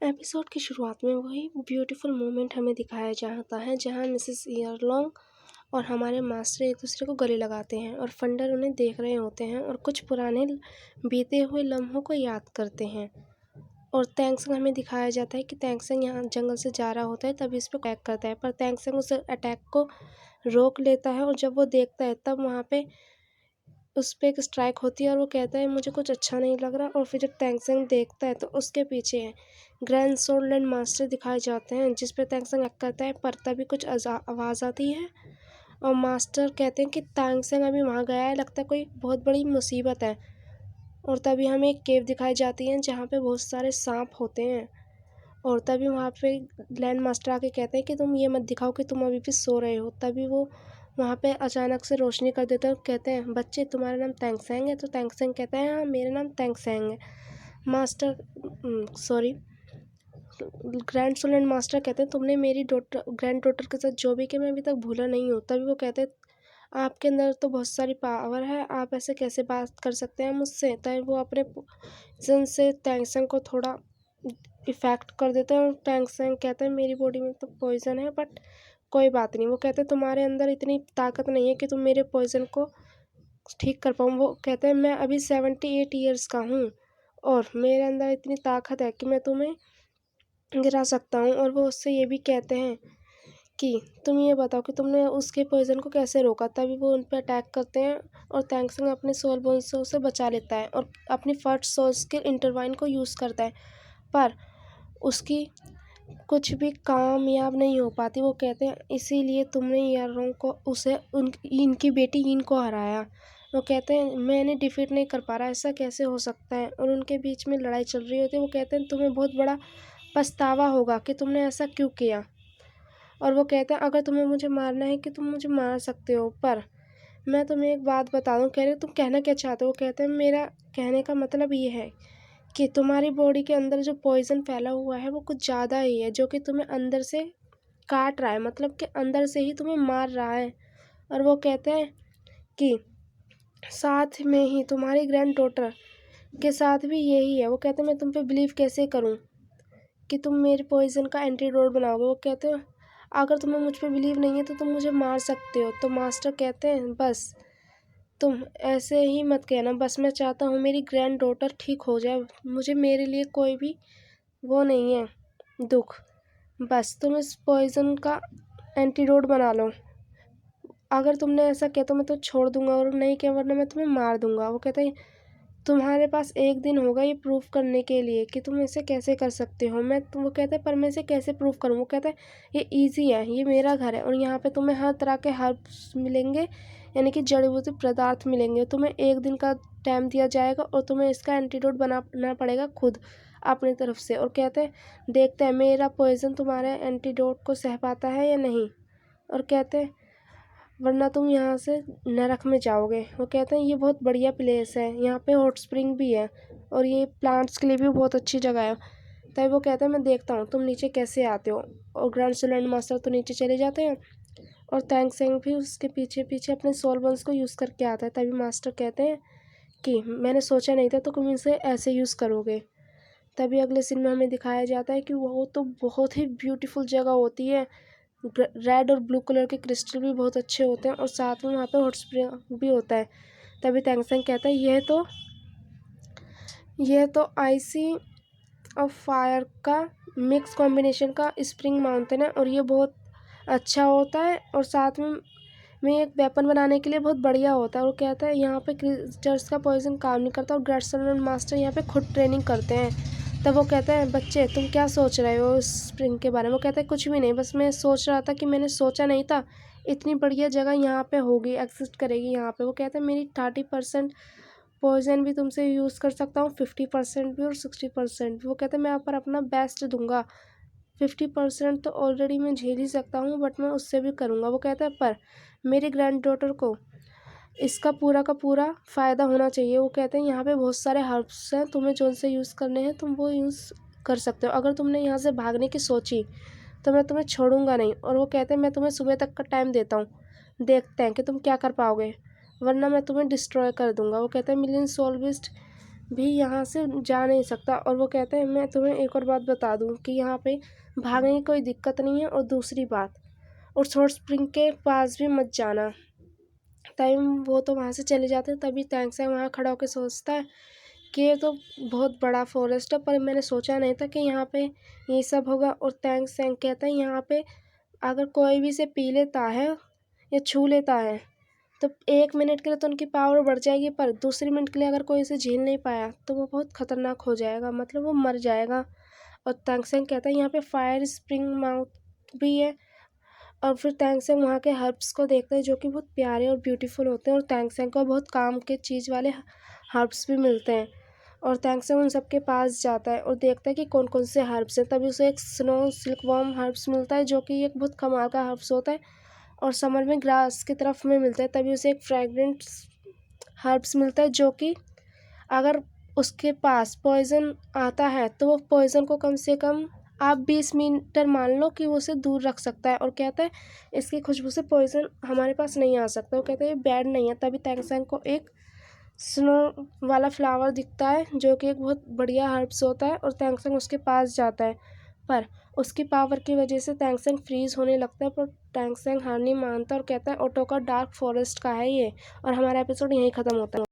Episode की शुरुआत में वही ब्यूटीफुल मोमेंट हमें दिखाया जाता है जहां मिसेस ईयरलॉन्ग और हमारे मास्टर एक दूसरे को गले लगाते हैं और फंडर उन्हें देख रहे होते हैं और कुछ पुराने बीते हुए लम्हों को याद करते हैं। और तैंक्संग हमें दिखाया जाता है कि तैंक्संग यहाँ जंगल से जा रहा होता है, तभी इस पर अटैक करता है, पर तैंक्संग उस अटैक को रोक लेता है। और जब वो देखता है तब वहाँ पे उस पर एक स्ट्राइक होती है और वो कहता है मुझे कुछ अच्छा नहीं लग रहा। और फिर जब तैंक्संग देखता है तो उसके पीछे ग्रैंड सोल्ड एंड मास्टर दिखाए जाते हैं, जिस पे तैंक्संग एक्ट करता है, पर तभी कुछ आवाज़ आती है और मास्टर कहते हैं कि तैंक्संग अभी वहाँ गया है, लगता है कोई बहुत बड़ी मुसीबत है। और तभी हमें एक केव दिखाई जाती है जहाँ पे बहुत सारे सांप होते हैं। और तभी वहाँ पे ग्रैंड मास्टर आके कहते हैं कि तुम ये मत दिखाओ कि तुम अभी भी सो रहे हो। तभी वो वहाँ पे अचानक से रोशनी कर देते हैं और कहते हैं बच्चे तुम्हारा नाम तैंक्संग है। तो तैंक्संग कहता है हाँ मेरा नाम तैंक्संग है। Master sorry grand soul and master कहते हैं तुमने मेरी ग्रैंड डॉटर के साथ जो भी किया मैं अभी तक भूला नहीं हूँ। तभी वो कहते हैं आपके अंदर तो बहुत सारी पावर है, आप ऐसे कैसे बात कर सकते हैं मुझसे। तभी वो अपने पोजीशन से तैंक्संग को थोड़ा इफ़ेक्ट कर देते हैं और टैंक्संग कहते हैं मेरी बॉडी में तो पॉइज़न है, बट कोई बात नहीं। वो कहते हैं तुम्हारे अंदर इतनी ताकत नहीं है कि तुम मेरे पॉइज़न को ठीक कर पाऊँ। वो कहते हैं मैं अभी 78 ईयर्स का हूँ और मेरे अंदर इतनी ताकत है कि मैं तुम्हें गिरा सकता हूँ। और वो उससे ये भी कहते हैं कि तुम ये बताओ कि तुमने उसके पॉइज़न को कैसे रोका। तभी वो उन पर अटैक करते हैं और तैंक्संग अपने सोल बोन से उसे बचा लेता है और अपनी फर्स्ट सोल्स के इंटरवाइन को यूज़ करता है, पर उसकी कुछ भी कामयाब नहीं हो पाती। वो कहते हैं इसीलिए तुमने ईयरलॉन्ग को उसे इनकी बेटी इन को हराया। वो कहते हैं मैं इन्हें डिफीट नहीं कर पा रहा, ऐसा कैसे हो सकता है। और उनके बीच में लड़ाई चल रही होती है। वो कहते हैं तुम्हें बहुत बड़ा पछतावा होगा कि तुमने ऐसा क्यों किया। और वो कहते हैं अगर तुम्हें मुझे मारना है कि तुम मुझे मार सकते हो, पर मैं तुम्हें एक बात बता दूँ। कह रहे तुम कहना क्या चाहते हो। वो कहते हैं मेरा कहने का मतलब ये है कि तुम्हारी बॉडी के अंदर जो पॉइज़न फैला हुआ है वो कुछ ज़्यादा ही है, जो कि तुम्हें अंदर से काट रहा है, मतलब कि अंदर से ही तुम्हें मार रहा है। और वो कहते हैं कि साथ में ही तुम्हारी ग्रैंड डॉटर के साथ भी यही है। वो कहते हैं मैं तुम पे बिलीव कैसे करूं कि तुम मेरे पॉइज़न का एंटीडोट बनाओगे। वो कहते हैं अगर तुम्हें मुझ पे बिलीव नहीं है तो तुम मुझे मार सकते हो। तो मास्टर कहते हैं बस तुम ऐसे ही मत कहना, बस मैं चाहता हूँ मेरी ग्रैंड डॉटर ठीक हो जाए, मुझे मेरे लिए कोई भी वो नहीं है दुख, बस तुम इस पॉइज़न का एंटीडोट बना लो। अगर तुमने ऐसा किया तो मैं तो छोड़ दूंगा, और नहीं किया वरना मैं तुम्हें मार दूंगा। वो कहते हैं तुम्हारे पास एक दिन होगा ये प्रूफ करने के लिए कि तुम इसे कैसे कर सकते हो। वो कहते हैं पर मैं इसे कैसे प्रूफ करूँ। वो कहता है ये ईजी है, ये मेरा घर है और यहाँ पे तुम्हें हर तरह के हर्ब्स मिलेंगे, यानी कि जड़ी बूटी पदार्थ मिलेंगे। तुम्हें एक दिन का टाइम दिया जाएगा और तुम्हें इसका एंटीडोट बनाना पड़ेगा खुद अपनी तरफ से। और कहते हैं देखते हैं मेरा पॉइज़न तुम्हारे एंटीडोट को सह पाता है या नहीं। और कहते हैं वरना तुम यहाँ से नरक में जाओगे। वो कहते हैं ये बहुत बढ़िया प्लेस है, यहाँ पे हॉट स्प्रिंग भी है और ये प्लांट्स के लिए भी बहुत अच्छी जगह है। तभी वो कहते हैं मैं देखता हूँ तुम नीचे कैसे आते हो। और ग्रैंड सोल मास्टर तो नीचे चले जाते हैं और तैंक्संग भी उसके पीछे पीछे अपने सोल बॉन्स को यूज़ करके आता है। तभी मास्टर कहते हैं कि मैंने सोचा नहीं था तो तुम इसे ऐसे यूज़ करोगे। तभी अगले सीन में हमें दिखाया जाता है कि वो तो बहुत ही ब्यूटीफुल जगह होती है, रेड और ब्लू कलर के क्रिस्टल भी बहुत अच्छे होते हैं और साथ में वहाँ पे हॉट स्प्रिंग भी होता है। तभी तैंक्संग कहता है यह तो आइसी और फायर का मिक्स कॉम्बिनेशन का स्प्रिंग माउंटेन है और ये बहुत अच्छा होता है और साथ में एक वेपन बनाने के लिए बहुत बढ़िया होता है। और वो कहता है यहाँ पे क्रिस्टल्स का पॉइजन काम नहीं करता और ग्रैंड सोल मास्टर यहाँ पे खुद ट्रेनिंग करते हैं। तब वो कहता है बच्चे तुम क्या सोच रहे हो इस स्प्रिंग के बारे में। वो कहता है कुछ भी नहीं, बस मैं सोच रहा था कि मैंने सोचा नहीं था इतनी बढ़िया जगह यहाँ पे होगी, एग्जिस्ट करेगी यहाँ पे। वो कहता है मेरी 30% पॉइजन भी तुमसे यूज़ कर सकता हूँ, 50% भी और 60% भी। वो कहता है मैं यहाँ पर अपना बेस्ट दूंगा, 50% तो ऑलरेडी मैं झेल ही सकता हूँ बट मैं उससे भी करूँगा। वो कहता है पर मेरी ग्रैंड डॉटर को इसका पूरा का पूरा फ़ायदा होना चाहिए। वो कहते हैं यहाँ पे बहुत सारे हर्ब्स हैं, तुम्हें जो से यूज़ करने हैं तुम वो यूज़ कर सकते हो। अगर तुमने यहाँ से भागने की सोची तो मैं तुम्हें छोड़ूंगा नहीं। और वो कहते हैं मैं तुम्हें सुबह तक का टाइम देता हूँ, देखते हैं कि तुम क्या कर पाओगे, वरना मैं तुम्हें डिस्ट्रॉय कर दूंगा। वो कहते हैं मिलियन सोल बिस्ट भी यहाँ से जा नहीं सकता। और वो कहता है मैं तुम्हें एक और बात बता दूँ कि यहाँ पे भागने की कोई दिक्कत नहीं है, और दूसरी बात, और सोर्स स्प्रिंग के पास भी मत जाना। टाइम वो तो वहाँ से चले जाते हैं। तभी टैंक्संग वहाँ खड़ा होकर सोचता है कि ये तो बहुत बड़ा फॉरेस्ट है, पर मैंने सोचा नहीं था कि यहाँ पे ये सब होगा। और टैंक्संग कहता है यहाँ पे अगर कोई भी इसे पी लेता है या छू लेता है तो 1 मिनट के लिए तो उनकी पावर बढ़ जाएगी, पर दूसरे मिनट के लिए अगर कोई इसे झेल नहीं पाया तो वो बहुत खतरनाक हो जाएगा, मतलब वो मर जाएगा। और टैंक्संग कहता है यहाँ पे फायर स्प्रिंग माउथ भी है। और फिर टैंक्संग वहाँ के हर्ब्स को देखता है जो कि बहुत प्यारे और ब्यूटीफुल होते हैं, और टैंक्संग को बहुत काम के चीज़ वाले हर्ब्स भी मिलते हैं। और टैंक्संग उन सबके पास जाता है और देखता है कि कौन कौन से हर्ब्स हैं। तभी उसे एक स्नो सिल्कवॉर्म हर्ब्स मिलता है जो कि एक बहुत कमाल का हर्ब्स होता है, और समर में ग्रास की तरफ में मिलता है। तभी उसे एक फ्रेगरेंट हर्ब्स मिलता है जो कि अगर उसके पास पॉइज़न आता है तो वो पॉइज़न को कम से कम आप 20 मीटर मान लो कि वो उसे दूर रख सकता है। और कहता है इसकी खुशबू से पॉइज़न हमारे पास नहीं आ सकता। वो कहता है ये बैड नहीं है। तभी टैंक्संग को एक स्नो वाला फ्लावर दिखता है जो कि एक बहुत बढ़िया हर्ब्स होता है, और टैंक्संग उसके पास जाता है, पर उसकी पावर की वजह से टैंक्संग फ्रीज होने लगता है। पर टैंक्संग हार नहीं मानता और कहता है ऑटो का डार्क फॉरेस्ट का है ये। और हमारा एपिसोड यहीं ख़त्म होता है।